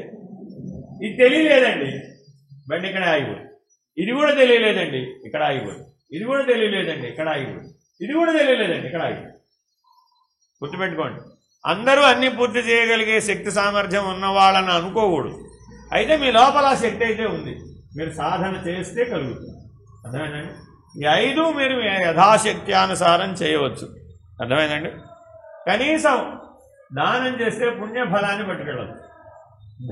Speaker 1: ఇది తెలియలేదండి, బండి ఇక్కడ ఆగిపోయి. ఇది కూడా తెలియలేదండి, ఇక్కడ ఆగిపోయి. ఇది కూడా తెలియలేదండి, ఇక్కడ ఆగిపోయి. ఇది కూడా తెలియలేదండి, ఇక్కడ ఆగిపోయి. గుర్తుపెట్టుకోండి. అందరూ అన్ని పూర్తి చేయగలిగే శక్తి సామర్థ్యం ఉన్నవాళ్ళని అనుకోకూడదు. అయితే మీ లోపల ఆ శక్తి అయితే ఉంది. మీరు సాధన చేస్తే కలుగుతుంది. అర్థమైందండి? ఈ 5 మీరు యథాశక్త్యానుసారం చేయవచ్చు. అర్థమైందండి? కనీసం దానం చేస్తే పుణ్యఫలాన్ని పట్టుకెళ్ళవచ్చు.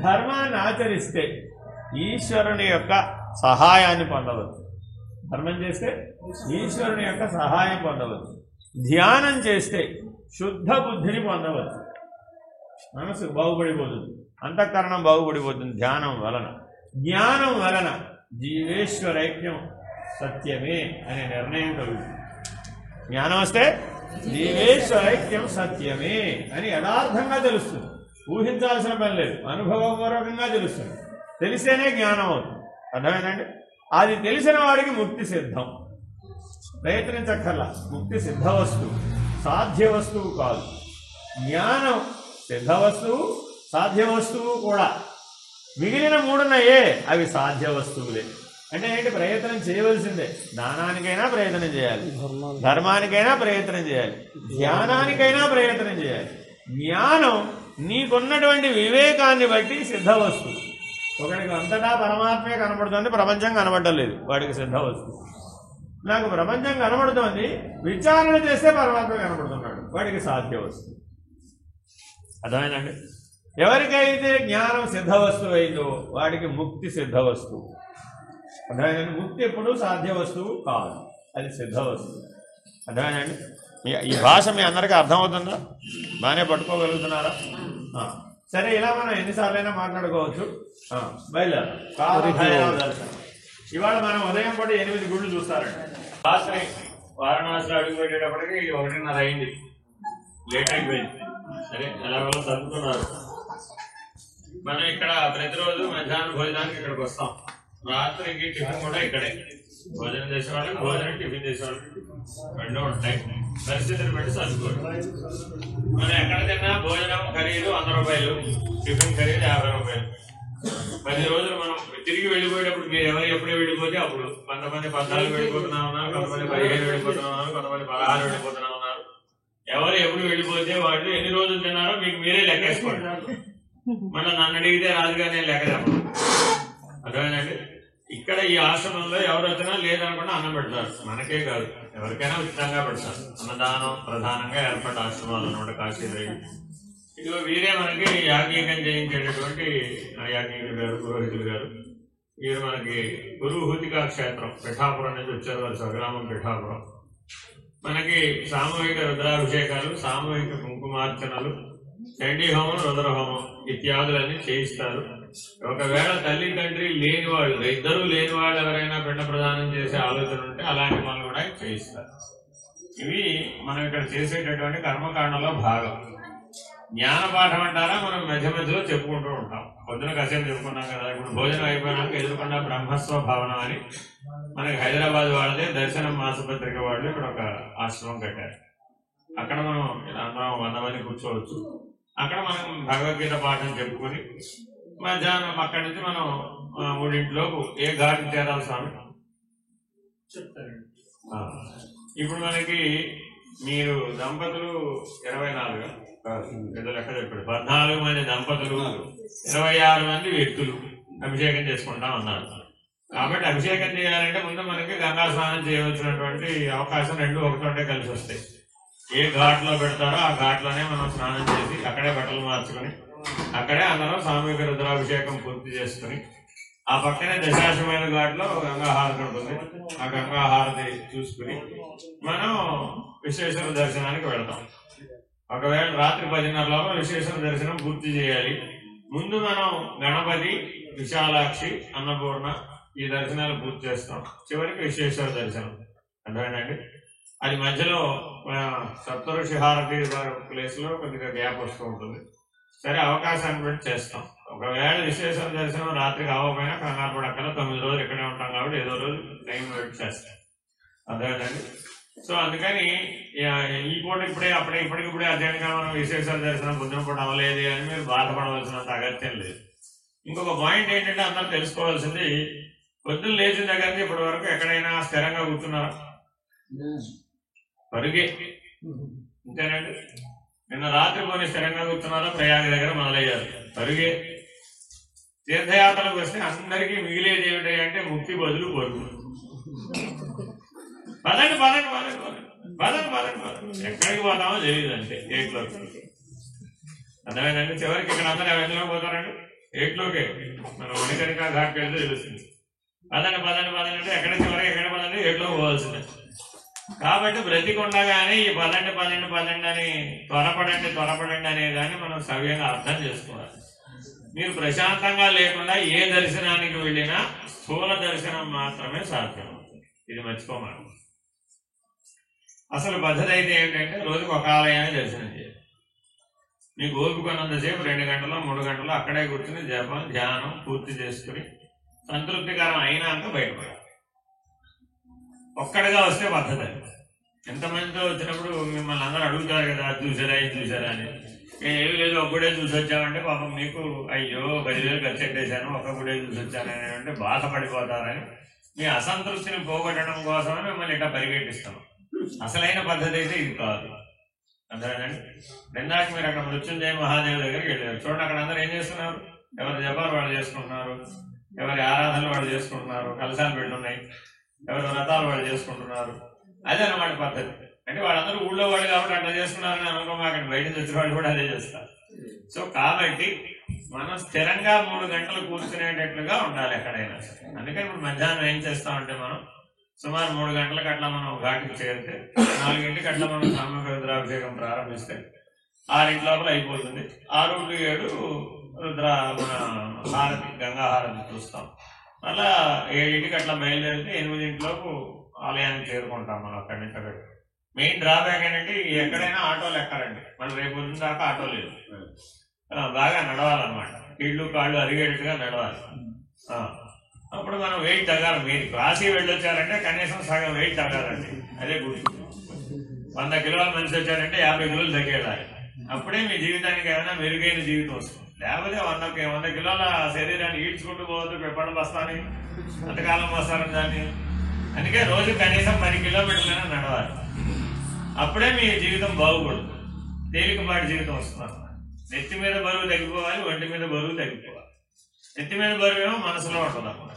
Speaker 1: ధర్మాన్ని ఆచరిస్తే ఈశ్వరుని యొక్క సహాయాన్ని పొందవచ్చు. ధర్మం చేస్తే ఈశ్వరుని యొక్క సహాయం పొందవచ్చు. ధ్యానం చేస్తే శుద్ధ బుద్ధిని పొందవచ్చు. మనసు బాగుపడిపోతుంది, అంతఃకరణం బాగుపడిపోతుంది ధ్యానం వలన. జ్ఞానం వలన జీవేశ్వరైక్యం సత్యమే అనే నిర్ణయం కలుగుతుంది. జ్ఞానం వస్తే జీవేశ్వరైక్యం సత్యమే అని యథార్థంగా తెలుస్తుంది. ఊహించాల్సిన పని లేదు, అనుభవపూర్వకంగా తెలుస్తుంది. తెలిస్తేనే జ్ఞానం అవుతుంది. అర్థమైందండి? అది తెలిసిన వాడికి ముక్తి సిద్ధం. ప్రయత్నించక్కర్లా. ముక్తి సిద్ధ వస్తువు, సాధ్య వస్తువు కాదు. జ్ఞానం సిద్ధ వస్తువు, సాధ్య వస్తువు కూడా. మిగిలిన 3 ఉన్నాయే అవి సాధ్య వస్తువులే. అంటే ఏంటి? ప్రయత్నం చేయవలసిందే. దానానికైనా ప్రయత్నం చేయాలి, ధర్మానికైనా ప్రయత్నం చేయాలి, ధ్యానానికైనా ప్రయత్నం చేయాలి. జ్ఞానం నీకున్నటువంటి వివేకాన్ని బట్టి సిద్ధ వస్తువు. ఒకడికి అంతటా పరమాత్మే కనబడుతుంది, ప్రపంచం కనబడటం లేదు, వాడికి సిద్ధ వస్తువు. నాకు ప్రపంచం కనబడుతోంది, విచారణ చేస్తే పరమాత్మ కనబడుతున్నాడు, వాడికి సాధ్య వస్తువు. అర్థమైందండి? ఎవరికైతే జ్ఞానం సిద్ధ వస్తువు అయిందో వాడికి ముక్తి సిద్ధ వస్తువు. అర్థమైందండి? ముక్తి ఎప్పుడు సాధ్య వస్తువు కాదు, అది సిద్ధ వస్తువు. అర్థమైందండి? ఈ భాష మీ అందరికీ అర్థమవుతుందా? బాగానే పట్టుకోగలుగుతున్నారా? సరే, ఇలా మనం ఎన్నిసార్లైనా మాట్లాడుకోవచ్చు. దర్శనం ఇవాళ మనం ఉదయం పూట 8 గుళ్ళు చూస్తారండి. రాత్రి వారణాసిలో అడుగు పెట్టేటప్పటికి 1:30 అయింది, లేట్ అయిపోయింది. సరే, ఎలాగో చదువుతున్నారు. మనం ఇక్కడ ప్రతిరోజు మధ్యాహ్నం భోజనానికి ఇక్కడికి వస్తాం, రాత్రికి టిఫిన్ కూడా ఇక్కడే. భోజనం చేసే వాళ్ళకి భోజనం, టిఫిన్ చేసే వాళ్ళకి రెండు ఉంటాయి. పరిస్థితిని బట్టి చదువుకోండి. మనం ఎక్కడ తిన్నా భోజనం ఖరీదు 100 రూపాయలు, టిఫిన్ ఖరీదు 50 రూపాయలు. 10 రోజులు మనం తిరిగి వెళ్ళిపోయేటప్పుడు మీరు ఎవరు ఎప్పుడే వెళ్ళిపోతే అప్పుడు కొంతమంది 14 వెళ్ళిపోతున్నా ఉన్నారు, కొంతమంది 15 వెళ్ళిపోతున్నా ఉన్నారు, కొంతమంది 16 వెళ్ళిపోతున్నా ఉన్నారు. ఎవరు ఎప్పుడు వెళ్ళిపోతే వాళ్ళు ఎన్ని రోజులు తిన్నారో మీకు మీరే లెక్కేసుకోండి. మళ్ళీ నన్ను అడిగితే రాజుగా నేను లెక్క చెప్పను. అర్థమైందండి? ఇక్కడ ఈ ఆశ్రమంలో ఎవరు వచ్చినా లేదనుకున్నా అన్నం పెడతారు. మనకే కాదు, ఎవరికైనా ఉచితంగా పెడతారు. అన్నదానం ప్రధానంగా ఏర్పడ్డ ఆశ్రమాలు అన్నమాట కాశీదేవి. ఇదిగో వీరే మనకి యాజ్ఞికం చేయించేటటువంటి యాజ్ఞికులు గారు, పురోహితులు గారు. వీరు మనకి గురుహూతికా క్షేత్రం పిఠాపురం నుంచి వచ్చారు. వారి స్వగ్రామం పిఠాపురం. మనకి సామూహిక రుద్రాభిషేకాలు, సామూహిక కుంకుమార్చనలు, చండీ హోమం, రుద్రహోమం ఇత్యాదులన్నీ చేయిస్తారు. ఒకవేళ తల్లి తండ్రి లేని వాళ్ళు, ఇద్దరూ లేని వాళ్ళు ఎవరైనా పిండ ప్రదానం చేసే ఆలోచన ఉంటే అలాంటి పనులు కూడా చేయిస్తారు. ఇవి మనం ఇక్కడ చేసేటటువంటి కర్మకాండలో భాగం. జ్ఞానపాఠం అంటారా మనం మధ్య మధ్యలో చెప్పుకుంటూ ఉంటాం. పొద్దున కాసేపు చెప్పుకున్నాం కదా. ఇప్పుడు భోజనం అయిపోయినాక ఎదుర్కొన్న బ్రహ్మస్వ భవనం అని మనకి హైదరాబాద్ వాళ్ళదే దర్శనం మాసపత్రిక వాళ్ళు ఇక్కడ ఒక ఆశ్రమం కట్టారు. అక్కడ మనం అందరం 100 మంది కూర్చోవచ్చు. అక్కడ మనం భగవద్గీత పాఠం చెప్పుకుని మధ్యాహ్నం అక్కడి నుంచి మనం 3 ఏ ఘాటుకి చేరాలి స్వామి చెప్తారండి. ఇప్పుడు మనకి మీరు దంపతులు 24 ఏదో లెక్క చెప్పాడు. 14 మంది దంపతులు, 26 మంది వ్యక్తులు అభిషేకం చేసుకుంటా ఉన్నారు. కాబట్టి అభిషేకం చేయాలంటే ముందు మనకి గంగా స్నానం చేయవలసినటువంటి అవకాశం 2 ఒకటంటే కలిసి వస్తాయి. ఏ ఘాట్లో పెడతారో ఆ ఘాట్లోనే మనం స్నానం చేసి అక్కడే బట్టలు మార్చుకుని అక్కడే అందరం సామూహిక రుద్రాభిషేకం పూర్తి చేసుకుని ఆ పక్కనే దశాశ్వమైన ఘాట్లో గంగాహారతి ఉంటుంది. ఆ గంగాహారతి చూసుకుని మనం విశ్వేశ్వర దర్శనానికి వెళతాం. ఒకవేళ రాత్రి 10:30 లోపల విశ్వేశ్వర దర్శనం పూర్తి చేయాలి. ముందు మనం గణపతి, విశాలాక్షి, అన్నపూర్ణ ఈ దర్శనాలు పూర్తి చేస్తాం. చివరికి విశ్వేశ్వర దర్శనం. అర్థమైందండి? అది మధ్యలో సప్తఋషి హారతి ప్లేస్ లో కొద్దిగా గ్యాప్ వస్తూ ఉంటుంది. సరే, అవకాశాన్ని బట్టి చేస్తాం. ఒకవేళ విశ్వేశ్వర దర్శనం రాత్రికి అవ్వకపోయినా కంగారు పడక్కల 9 రోజులు ఇక్కడే ఉంటాం కాబట్టి ఏదో రోజు టైం పెట్టి చేస్తాం. అర్థమైందండి? సో అందుకని ఈ పూట ఇప్పటికిప్పుడే అర్జెంట్గా మనం విశ్వేశ్వర దర్శనం పొద్దున పూట అవ్వలేదు అని మీరు బాధపడవలసినంత అగత్యం లేదు. ఇంకొక పాయింట్ ఏంటంటే అందరూ తెలుసుకోవాల్సింది, పొద్దున్న లేచిన దగ్గర నుంచి ఇప్పటి వరకు ఎక్కడైనా స్థిరంగా కూర్చున్నారా? పరుగే అంతేనండి. నిన్న రాత్రి పోనీ స్థిరంగా కూర్చున్నారా? ప్రయాగ దగ్గర మొదలయ్యారు, పరుగే. తీర్థయాత్రలకు వస్తే అందరికీ మిగిలేది ఏమిటి అంటే ముక్తి బదులు పరుగు. పదండి పదండి పదండి పదండి పదండి పదండి ఎక్కడికి పోతామో తెలియదు అంతే. 8లోకి అర్థమైందండి. చివరికి ఇక్కడ అందరూ ఎవరిలోకి పోతారండి? 8లోకే. మనం మణికర్ణికా ఘాట్కి వెళ్తే తెలుస్తుంది. పదండి పదండి పదండి అంటే ఎక్కడ చివరికి ఎక్కడ పదండి? 8లోకి పోవాల్సిందే. కాబట్టి బ్రతికుండగానే ఈ పదండి పదండి పదండి అని త్వరపడండి అనే దాన్ని మనం సవ్యంగా అర్థం చేసుకోవాలి. మీరు ప్రశాంతంగా లేకుండా ఏ దర్శనానికి వెళ్ళినా స్థూల దర్శనం మాత్రమే సాధ్యం. ఇది మర్చిపోమాలి. అసలు పద్ధతి అయితే ఏంటంటే రోజుకు ఒక ఆలయాన్ని దర్శనం చేయాలి. మీకు ఓపికన్నంతసేపు 2 గంటలు 3 గంటలు అక్కడే కూర్చుని జపం ధ్యానం పూర్తి చేసుకుని సంతృప్తికరం అయినాక బయటపడాలి. ఒక్కడిగా వస్తే పద్ధతి. ఎంతమందితో వచ్చినప్పుడు మిమ్మల్ని అందరూ అడుగుతారు కదా, చూసారా ఇది చూసారా అని. నేను ఏమి లేదు, ఒక్కడే చూసి వచ్చామంటే పాపం మీకు అయ్యో 10,000 ఖర్చు పెట్టేశాను, ఒక్కడే చూసి వచ్చానని అంటే బాధపడిపోతారని మీ అసంతృప్తిని పోగొట్టడం కోసమని మిమ్మల్ని ఇట్లా పరిగెట్టిస్తాం. అసలైన పద్ధతి అయితే ఇది కాదు. అర్థమైందండి? నిందాక మీరు అక్కడ మృత్యుంజయ మహాదేవ్ దగ్గరికి వెళ్ళారు. చూడండి, అక్కడ అందరూ ఏం చేస్తున్నారు? ఎవరి జపాలు వాళ్ళు చేసుకుంటున్నారు, ఎవరి ఆరాధనలు వాళ్ళు చేసుకుంటున్నారు, కలశాలు పెట్టున్నాయి, ఎవరి వ్రతాలు వాళ్ళు చేసుకుంటున్నారు. అదే అన్నమాట పద్ధతి. అంటే వాళ్ళందరూ ఊళ్ళో వాళ్ళు కాబట్టి అట్లా చేసుకున్నారని అనుకోమాకండి, బయట వచ్చిన వాళ్ళు కూడా అదే చేస్తారు. సో కాబట్టి మనం స్థిరంగా 3 గంటలు కూర్చునేటట్లుగా ఉండాలి ఎక్కడైనా. అందుకని ఇప్పుడు మధ్యాహ్నం ఏం చేస్తామంటే మనం సుమారు 3 గంటలకు అట్లా మనం ఘాటికి చేరితే 4 గంటలకు అట్లా మనం సామూహిక రుద్రాభిషేకం ప్రారంభిస్తే 6 లోపల అయిపోతుంది. 6 to 7 రుద్ర మన హారతి గంగా హారతి చూస్తాం. అలా 7 అట్లా బయలుదేరితే 8 ఆలయానికి చేరుకుంటాం మనం. అక్కడి నుంచి అక్కడ మెయిన్ డ్రాబ్యాక్ ఏంటంటే ఎక్కడైనా ఆటోలు ఎక్కరండి. మళ్ళీ రేపు పొద్దున దాకా ఆటో లేదు, బాగా నడవాలన్నమాట. కీళ్ళు కాళ్ళు అరిగేటట్టుగా నడవాలి. అప్పుడు మనం వెయిట్ తగ్గాలి. మీరు క్లాసీ వెళ్ళొచ్చారంటే కనీసం సగం వెయిట్ తగ్గాలండి. అదే గుర్తు. 100 కిలోల మనిషి వచ్చారంటే 50 కిలోలు తగ్గేయాలి. అప్పుడే మీ జీవితానికి ఏమైనా మెరుగైన జీవితం వస్తుంది. లేకపోతే 100 కిలోల శరీరాన్ని ఈడ్చుకుంటూ పోవద్దు. పెప్పడం బస్తాని అంతకాలం వస్తారు దాన్ని. అందుకే రోజు కనీసం 10 కిలోమీటర్లైనా నడవాలి. అప్పుడే మీ జీవితం బాగుపడుతుంది. తేలికపాటి జీవితం వస్తుంది. నెత్తి మీద బరువు తగ్గిపోవాలి, ఒంటి మీద బరువు తగ్గిపోవాలి. నెత్తి మీద బరువు ఏమో మనసులో ఉంటుంది అన్నమాట.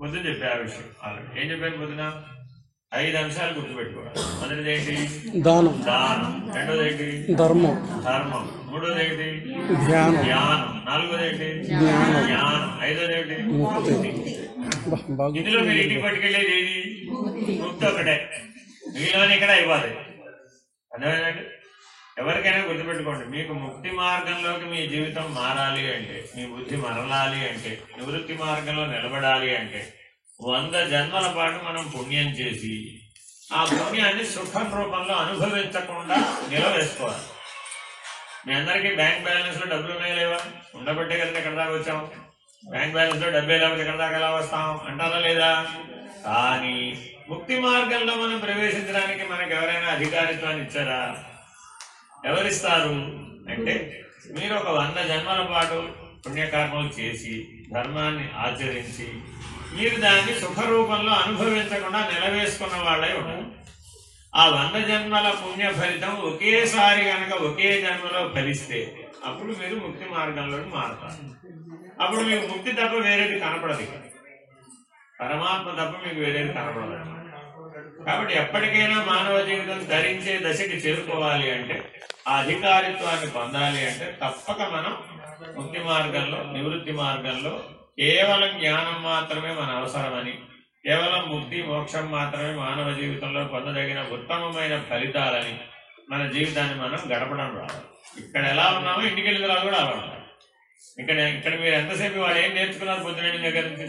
Speaker 1: పొద్దున చెప్పే ఆ విషయం. ఏం చెప్పాను పొద్దున? 5 అంశాలు గుర్తుపెట్టుకోవాలి. మొదటిది ఏంటి? దానం. రెండోది ఏంటి? ధర్మం. మూడోది ఏంటి? ధ్యానం. నాలుగోది ఏంటి? జ్ఞానం. ఐదోది ఏంటి? ఇందులో మీరు ఇంటికి పట్టుకెళ్ళేది ఏది? ముక్తి ఒకటే. మీలోనే ఇక్కడ అయిపోతాయి. అర్థమైందండి? ఎవరికైనా గుర్తుపెట్టుకోండి, మీకు ముక్తి మార్గంలోకి మీ జీవితం మారాలి అంటే, మీ బుద్ధి మరలాలి అంటే, నివృత్తి మార్గంలో నిలబడాలి అంటే 100 జన్మల పాటు మనం పుణ్యం చేసి ఆ పుణ్యాన్ని సుఖం రూపంలో అనుభవించకుండా నిలవేసుకోవాలి. మీ అందరికీ బ్యాంక్ బ్యాలెన్స్ లో డబ్బులు ఉన్నాయా లేవా? ఉండబట్టే కదా ఎక్కడ దాకా వచ్చాం. బ్యాంక్ బ్యాలెన్స్ లో డబ్బే లేకపోతే ఎక్కడ దాకా ఎలా వస్తాం అంటారా లేదా? కానీ ముక్తి మార్గంలో మనం ప్రవేశించడానికి మనకు ఎవరైనా అధికారిత్వాన్ని ఇచ్చారా? ఎవరిస్తారు అంటే, మీరు ఒక 100 జన్మల పాటు పుణ్యకర్మలు చేసి ధర్మాన్ని ఆచరించి మీరు దాన్ని సుఖరూపంలో అనుభవించకుండా నిలవేసుకున్న వాళ్ళే ఉన్నారు. ఆ 100 జన్మల పుణ్య ఫలితం ఒకేసారి కనుక ఒకే జన్మలో ఫలిస్తే అప్పుడు మీరు ముక్తి మార్గంలోకి మారుతారు. అప్పుడు మీకు ముక్తి తప్ప వేరేది కనపడదు. పరమాత్మ తప్ప మీకు వేరేది కనపడదు. కాబట్టి ఎప్పటికైనా మానవ జీవితం ధరించే దశకి చేరుకోవాలి అంటే, ఆ అధికారిత్వాన్ని పొందాలి అంటే తప్పక మనం ముక్తి మార్గంలో, నివృత్తి మార్గంలో కేవలం జ్ఞానం మాత్రమే మన అవసరమని, కేవలం ముక్తి మోక్షం మాత్రమే మానవ జీవితంలో పొందదగిన ఉత్తమమైన ఫలితాలని మన జీవితాన్ని మనం గడపడం రావాలి. ఇక్కడ ఎలా ఉన్నామో ఇంటికి వెళ్ళిన తర్వాత కూడా అలా ఉండాలి. ఇక్కడ మీరు ఎంతసేపు వాళ్ళు ఏం నేర్చుకున్నారు పొద్దున దగ్గర నుంచి?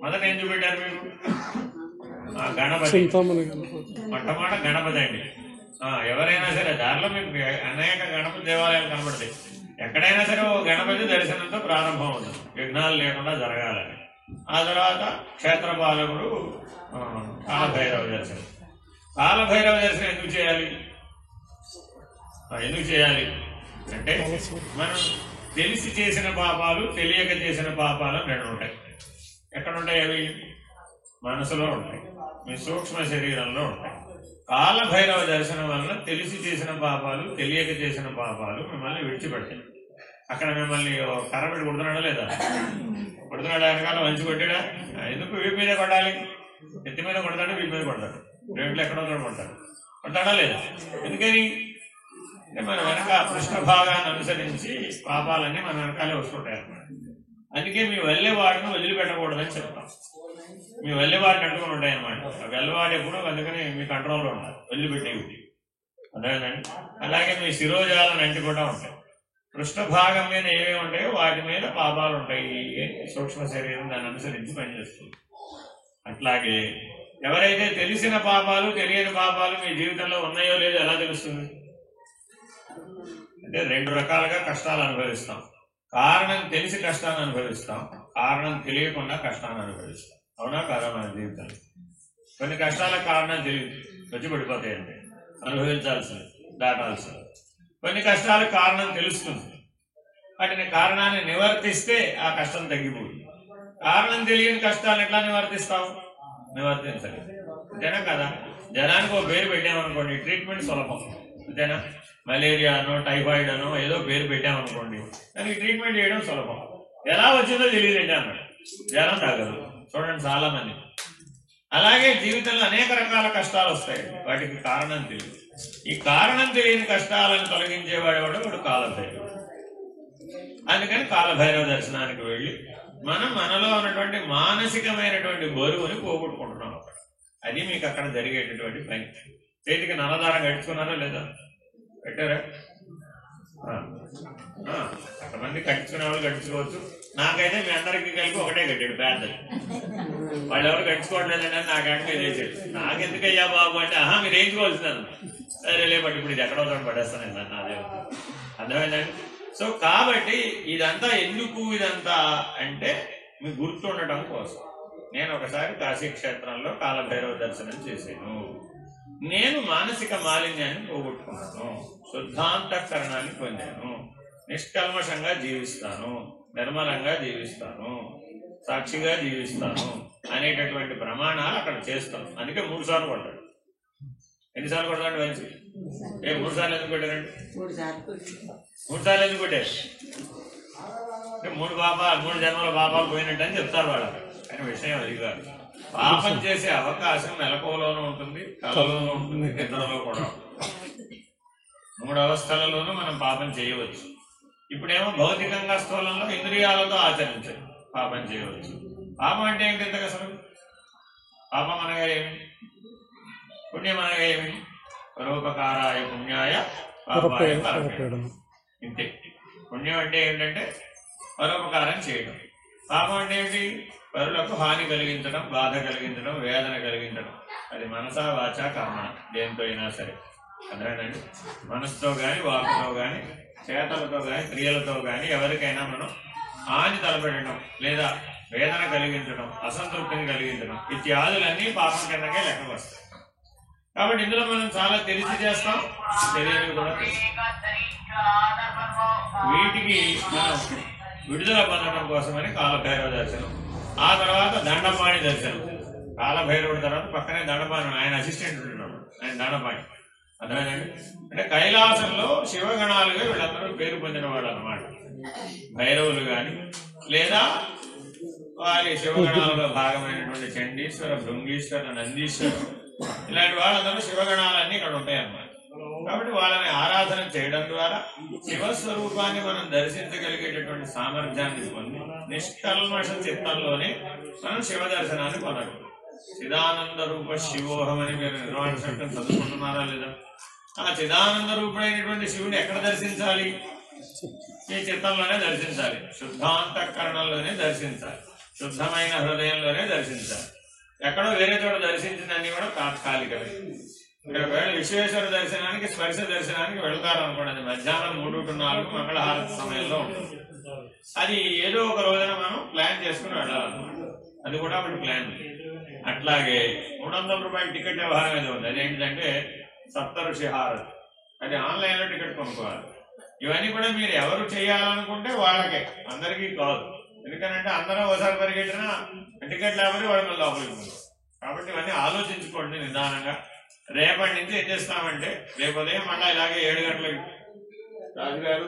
Speaker 1: మొదట ఏం చూపెట్టారు మీరు? గణపతి. మొట్టమొదట గణపతి అండి. ఎవరైనా సరే దారిలో మీకు అనేక గణపతి దేవాలయాలు కనబడతాయి. ఎక్కడైనా సరే ఓ గణపతి దర్శనంతో ప్రారంభం అవుతుంది, విఘ్నాలు లేకుండా జరగాలని. ఆ తర్వాత క్షేత్రపాలకుడు కాలభైరవ దర్శనం. కాలభైరవ దర్శనం ఎందుకు చేయాలి అంటే, మనం తెలిసి చేసిన పాపాలు, తెలియక చేసిన పాపాలు 2 ఉంటాయి. ఎక్కడ ఉంటాయి అవి? మనసులో ఉంటాయి, మీ సూక్ష్మ శరీరంలో ఉంటాయి. కాలభైరవ దర్శనం వలన తెలిసి చేసిన పాపాలు, తెలియక చేసిన పాపాలు మిమ్మల్ని విడిచిపెడతాయి. అక్కడ మిమ్మల్ని కర్రబెట్టి కొడుతున్నాడా లేదా? కొడుతున్నాడా? వెనకాల మంచి కొట్టాడా? ఎందుకు వీపు మీద కొట్టాలి? ఎత్తి మీద కొడతాడు, వీపు మీద కొడతాడు, రెంట్లో ఎక్కడో కొడతాడా లేదా? ఎందుకని? మన వెనక పృష్ఠ భాగాన్ని అనుసరించి పాపాలన్నీ మన వెనకాలే వస్తుంటాయి అన్నమాట. అందుకే మీ వెళ్ళేవాడిని వదిలిపెట్టకూడదని చెప్తాం. మీ వెళ్ళేవాడిని అంటుకుని ఉంటాయి అన్నమాట. ఆ వెళ్ళేవాడు ఎప్పుడు అందుకని మీ కంట్రోల్లో ఉంటారు, వదిలిపెట్టేవి. అదేనండి. అలాగే మీ శిరోజాలను అంటుకుంటా ఉంటాయి. పృష్ఠ భాగం మీద ఏమేమి ఉంటాయో వాటి మీద పాపాలు ఉంటాయి. సూక్ష్మ శరీరం దాన్ని అనుసరించి పనిచేస్తుంది. అట్లాగే ఎవరైతే తెలిసిన పాపాలు, తెలియని పాపాలు మీ జీవితంలో ఉన్నాయో లేదో ఎలా తెలుస్తుంది అంటే, 2 రకాలుగా కష్టాలు అనుభవిస్తాం. కారణం తెలిసి కష్టాన్ని అనుభవిస్తాం, కారణం తెలియకుండా కష్టాన్ని అనుభవిస్తాం. అవునా కాదా? మన జీవితంలో కొన్ని కష్టాలకు కారణం తెలియదు, వచ్చి పడిపోతాయండి, అనుభవించాల్సింది, దాటాల్సింది. కొన్ని కష్టాలకు కారణం తెలుస్తుంది, వాటిని కారణాన్ని నివర్తిస్తే ఆ కష్టం తగ్గిపోతుంది. కారణం తెలియని కష్టాలను ఎట్లా నివర్తిస్తావు? నివర్తించాలి. అంతేనా కదా? జనానికి ఒక పేరు పెట్టామనుకోండి, ట్రీట్మెంట్ సులభం. అంతేనా? మలేరియా అనో, టైఫాయిడ్ అనో ఏదో పేరు పెట్టామనుకోండి, దానికి ట్రీట్మెంట్ చేయడం సులభం. ఎలా వచ్చిందో తెలియదండి అన్నాడు, జనం తగ్గదు. చూడండి చాలా మంది. అలాగే జీవితంలో అనేక రకాల కష్టాలు వస్తాయి, వాటికి కారణం తెలియదు. ఈ కారణం తెలియని కష్టాలను తొలగించేవాడు వాడు కాలభైరవుడు. అందుకని కాలభైరవ దర్శనానికి వెళ్ళి మనం మనలో ఉన్నటువంటి మానసికమైనటువంటి బరువుని పోగొట్టుకుంటున్నాం. అది మీకు అక్కడ జరిగేటటువంటి పని. చేతికి నల్లదారం కట్టుకున్నారా లేదా? పెట్టారా? కొంతమంది కట్టించుకునే వాళ్ళు కట్టించుకోవచ్చు. నాకైతే మీ అందరికీ కలిపి ఒకటే కట్టాడు పేదలు. వాళ్ళు ఎవరు కట్టించుకోవట్లేదండి, నాకు అడిగే చేసేది. నాకెందుకయ్యా బాబు అంటే, మీరు వేయించుకోవాల్సిందన్న. సరే లేబట్టి ఇప్పుడు ఇది ఎక్కడో పడేస్తాను అన్న. అదే అర్థమైందండి. సో కాబట్టి ఇదంతా ఎందుకు? ఇదంతా అంటే మీకు గుర్తుండటం కోసం. నేను ఒకసారి కాశీ క్షేత్రంలో కాలభైరవ దర్శనం చేశాను. నేను మానసిక మాలిన్యాన్ని పోగొట్టుకున్నాను, శుద్ధాంతఃకరణాన్ని పొందాను, నిష్కల్మషంగా జీవిస్తాను, నిర్మలంగా జీవిస్తాను, సాక్షిగా జీవిస్తాను అనేటటువంటి ప్రమాణాలు అక్కడ చేస్తాను. అందుకే 3 సార్లు కొడతాడు. ఎన్నిసార్లు కొడతాడు మంచి? 3 సార్లు ఎందుకు కొట్టారండి? 3 సార్లు ఎందుకు కొట్టారు? 3 జన్మల పాపాలు పోయినట్టు అని చెప్తారు వాళ్ళు. కానీ విషయం అది కాదు. పాపం చేసే అవకాశం మెలకువలోనూ ఉంటుంది, కళలోనూ ఉంటుంది, నిద్రలో కూడా ఉంటుంది. 3 అవస్థలలోనూ మనం పాపం చేయవచ్చు. ఇప్పుడేమో భౌతికంగా స్థూలంలో ఇంద్రియాలతో ఆచరించాలి, పాపం చేయవచ్చు. పాపం అంటే ఏంటి? ఇంతకు అసలు పాపం అనగా ఏమి, పుణ్యం అనగా ఏమి? పరోపకారాయ పుణ్యాయ పాపాయ పరపీడనం. ఇంతే. పుణ్యం అంటే ఏంటంటే పరోపకారం చేయడం. పాపం అంటే ఏంటి? పరులకు హాని కలిగించడం, బాధ కలిగించడం, వేదన కలిగించడం. అది మనసా వాచా కర్మ, దేంతో అయినా సరే. అదేనండి, మనసుతో కానీ, వాకుతో కానీ, చేతలతో కానీ, క్రియలతో కానీ ఎవరికైనా మనం హాని తలపెట్టడం లేదా వేదన కలిగించడం, అసంతృప్తిని కలిగించడం ఇత్యాదులన్నీ పాపం కిందకే లెక్క వస్తాయి. కాబట్టి ఇందులో మనం చాలా తెలిసి చేస్తాం, తెలియని కూడా వీటికి మనం విడుదల పొందడం కోసమని కాలభైరవ దర్శనం. ఆ తర్వాత దండపాణి దర్శనం. కాలభైరవుడి తర్వాత పక్కనే దండపాణి, ఆయన అసిస్టెంట్ ఉంటున్నాడు, ఆయన దండపాణి. అర్థమైందండి? అంటే కైలాసంలో శివగణాలుగా వీళ్ళందరూ పేరు పొందిన వాళ్ళు అన్నమాట. భైరవులు కానీ లేదా వారి శివగణాలలో భాగమైనటువంటి చండీశ్వర, భృంగీశ్వర, నందీశ్వర ఇలాంటి వాళ్ళందరూ శివగణాలన్నీ ఇక్కడ ఉంటాయన్నమాట. కాబట్టి వాళ్ళని ఆరాధన చేయడం ద్వారా శివస్వరూపాన్ని మనం దర్శించగలిగేటటువంటి సామర్థ్యాన్ని పొంది నిష్కల్మష చిత్తంలోనే మనం శివ దర్శనాన్ని పొందగలం. చిదానంద రూప శివోహం అని మీరు నిర్వాణ శక్తం చదువుకుంటున్నారా లేదా? ఆ చిదానంద రూపుడైనటువంటి శివుని ఎక్కడ దర్శించాలి? ఈ చిత్తంలోనే దర్శించాలి, శుద్ధాంతఃకరణలోనే దర్శించాలి, శుద్ధమైన హృదయంలోనే దర్శించాలి. ఎక్కడో వేరే చోట దర్శించిందన్నీ కూడా తాత్కాలికమే. ఒకవేళ విశ్వేశ్వర దర్శనానికి, స్పర్శ దర్శనానికి వెళ్తారనుకోండి, అది మధ్యాహ్నం 3-4 మంగళహారతి సమయంలో ఉంటుంది. అది ఏదో ఒక రోజున మనం ప్లాన్ చేసుకుని వెళ్ళాలన్నమాట. అది కూడా ఒకటి ప్లాన్. అట్లాగే 300 రూపాయల టికెట్ వ్యవహారం ఏదో ఉంది. అదేంటంటే సప్తఋషి హారతి. అది ఆన్లైన్ లో టికెట్ కొనుక్కోవాలి. ఇవన్నీ కూడా మీరు ఎవరు చేయాలనుకుంటే వాళ్ళకే, అందరికీ కాదు. ఎందుకనంటే అందరూ ఒకసారి పరిగెట్టినా టికెట్ లేకపోతే వాళ్ళు మళ్ళీ లోపలికి. కాబట్టి ఇవన్నీ ఆలోచించుకోండి నిదానంగా. రేపటి నుంచి ఏం చేస్తామంటే, రేపు ఉదయం మళ్ళీ ఇలాగే 7 గంటలకి రాజుగారు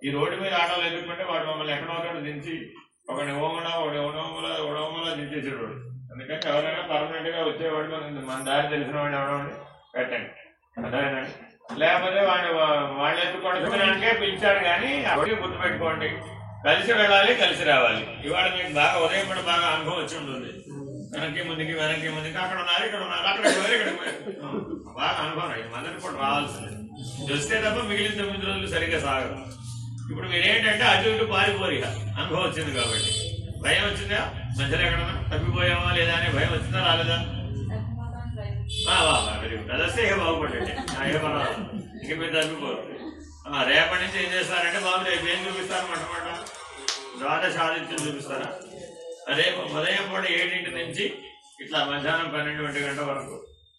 Speaker 1: ఈ రోడ్డు మీద ఆటోలు ఎదుర్కొంటే వాడు మమ్మల్ని ఎక్కడో ఒకటి దించి ఒకటి ఓమలా దించేసాడు. ఎందుకంటే ఎవరైనా పర్మనెంట్ గా వచ్చేవాడు మన దారి తెలిసిన వాడు ఎవడో పెట్టండి, అర్థమైందండి. లేకపోతే వాళ్ళు ఎత్తుకోవడానికే పిలిచాడు. కానీ అప్పటికి గుర్తుపెట్టుకోండి, కలిసి వెళ్ళాలి, కలిసి రావాలి. ఇవాళ మీకు బాగా ఉదయం కూడా బాగా అనుభవం వచ్చి ఉంటుంది. వెనక్కి ముందుకి అక్కడ ఉన్నారు, ఇక్కడ ఉన్నారు, అక్కడికి పోయారు, ఇక్కడికి పోయారు, బాగా అనుభవం. ఇది మొదటి కూడా రావాల్సింది. వస్తే తప్ప మిగిలిన 9 రోజులు సరిగ్గా సాగదు. ఇప్పుడు మీరు ఏంటంటే అటు ఇటు పారిపోరిగా అనుభవం వచ్చింది కాబట్టి. భయం వచ్చిందా? మధ్యలో ఎక్కడన్నా తప్పిపోయామా లేదా అనే భయం వచ్చిందా రాలేదా? Very good. అదొస్తే ఇక బాగుపడండి, ఇంక మీరు తప్పిపోరు. రేపటి నుంచి ఏం చేస్తారంటే బాబు రేపు ఏం చూపిస్తారు? మొట్టమొదట ద్వాదశ ఆదిత్యం చూపిస్తారా? రేపు ఉదయం పూట 7 నుంచి ఇట్లా మధ్యాహ్నం 12 గంటల వరకు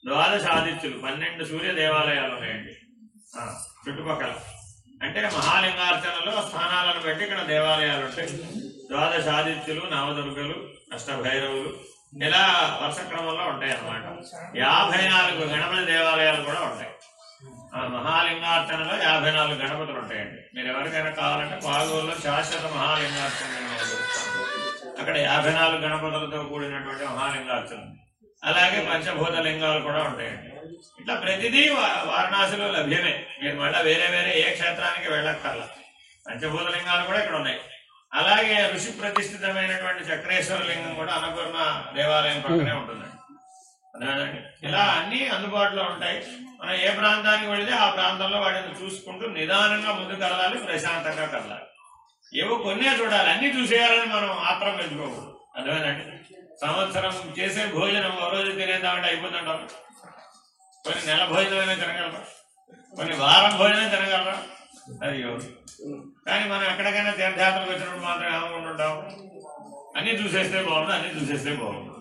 Speaker 1: ద్వాదశ ఆదిత్యులు 12 సూర్య దేవాలయాలు ఉన్నాయండి చుట్టుపక్కల. అంటే మహాలింగార్చనలో స్థానాలను బట్టి ఇక్కడ దేవాలయాలు ఉంటాయి. ద్వాదశ ఆదిత్యులు, నవదుర్గలు, అష్టభైరవులు ఇలా వరుస క్రమంలో ఉంటాయి అన్నమాట. 54 గణపతి దేవాలయాలు కూడా ఉంటాయి. ఆ మహాలింగార్చనలో 54 గణపతులు ఉంటాయండి. మీరు ఎవరికైనా కావాలంటే పాగూరులో శాశ్వత మహాలింగార్చన అక్కడ 54 గణపతులతో కూడినటువంటి మహాలింగార్చన. అలాగే పంచభూత లింగాలు కూడా ఉంటాయండి. ఇట్లా ప్రతిదీ వారణాసిలో లభ్యమే. మీరు మళ్ళీ వేరే ఏ క్షేత్రానికి వెళ్ళక్కర్లా. పంచభూత లింగాలు కూడా ఇక్కడ ఉన్నాయి. అలాగే ఋషి ప్రతిష్ఠితమైనటువంటి చక్రేశ్వర లింగం కూడా అన్నపూర్ణ దేవాలయం పక్కనే ఉంటుందండి. అదేనండి, ఇలా అన్ని అందుబాటులో ఉంటాయి. మనం ఏ ప్రాంతానికి వెళితే ఆ ప్రాంతంలో వాటిని చూసుకుంటూ నిదానంగా ముందుకు కదలాలి, ప్రశాంతంగా కదలాలి. ఏవో కొన్నే చూడాలి, అన్ని చూసేయాలని మనం ఆత్రం పెంచుకోకూడదు. అదేనండి, సంవత్సరం చేసే భోజనం ఒక రోజు తినేద్దామంటే అయిపోతుంటాం. కొన్ని నెల భోజనమైనా తినగలరా? కొన్ని వారం భోజనం తినగలరా? అయ్యో. కానీ మనం ఎక్కడికైనా తీర్థయాత్రకు వచ్చినప్పుడు మాత్రం ఏమనుకుంటుంటాం, అన్ని చూసేస్తే బాగుంది, అన్ని చూసేస్తే బాగుంది.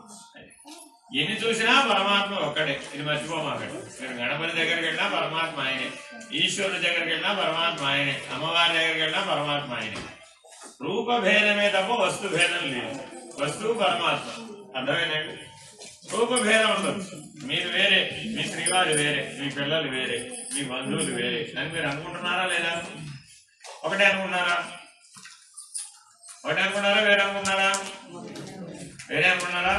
Speaker 1: ఎన్ని చూసినా పరమాత్మ ఒక్కడే, ఇది మర్చిపోమాకండి. మీరు గణపతి దగ్గరికి వెళ్ళినా పరమాత్మ ఆయనే, ఈశ్వరుడి దగ్గరికి వెళ్ళినా పరమాత్మ ఆయనే, అమ్మవారి దగ్గరికి వెళ్ళినా పరమాత్మ ఆయనే. రూపభేదమే తప్ప వస్తు భేదం లేదు. వస్తువు పరమాత్మ. అర్థమేనండి? రూపభేదం ఉండదు. మీరు వేరే, మీ శ్రీవారు వేరే, మీ పిల్లలు వేరే, మీ బంధువులు వేరే అని మీరు అనుకుంటున్నారా లేదా? ఒకటే అనుకుంటున్నారా? ఒకటే అనుకున్నారా? వేరే అనుకుంటున్నారా? వేరే అనుకున్నారా?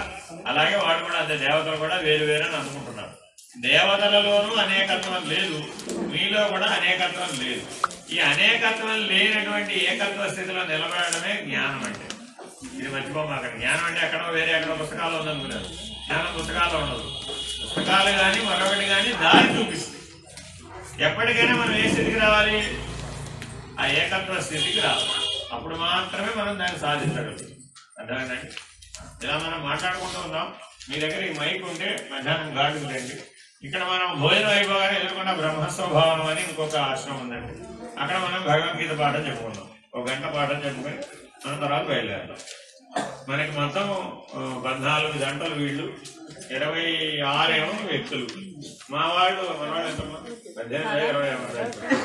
Speaker 1: అలాగే వాడు కూడా అంతే, దేవతలు కూడా వేరు వేరే అని అనుకుంటున్నారు. దేవతలలోనూ అనేకత్వం లేదు, మీలో కూడా అనేకత్వం లేదు. ఈ అనేకత్వం లేనటువంటి ఏకత్వ స్థితిలో నిలబడమే జ్ఞానం అంటే. ఇది మర్చిపోమాకండి. జ్ఞానం అంటే ఎక్కడో వేరే ఎక్కడో పుస్తకాలు ఉందనుకున్నారు. జ్ఞానం పుస్తకాలు ఉండదు. పుస్తకాలు కానీ మరొకటి కానీ దారి చూపిస్తుంది. ఎప్పటికైనా మనం ఏ స్థితికి రావాలి? ఆ ఏకత్వ స్థితికి రావాలి. అప్పుడు మాత్రమే మనం దాన్ని సాధించగలుగుతాం. అర్థమైందండి? ఇలా మనం మాట్లాడుకుంటూ ఉన్నాం. మీ దగ్గర ఈ మైక్ ఉంటే మధ్యాహ్నం గాడుకు రండి. ఇక్కడ మనం భోజనం అయిపోగానే ఎదుర్కొన్న బ్రహ్మస్వభావం అని ఇంకొక ఆశ్రమం ఉందండి. అక్కడ మనం భగవద్గీత పాఠం చెప్పుకున్నాం. 1 గంట పాఠం చెప్పుకొని మనం తర్వాత బయలుదేరాం. మనకి మొత్తం 14 గంటలు వీళ్ళు, 26 వ్యక్తులు. మా వాళ్ళు ఎంత 18, 20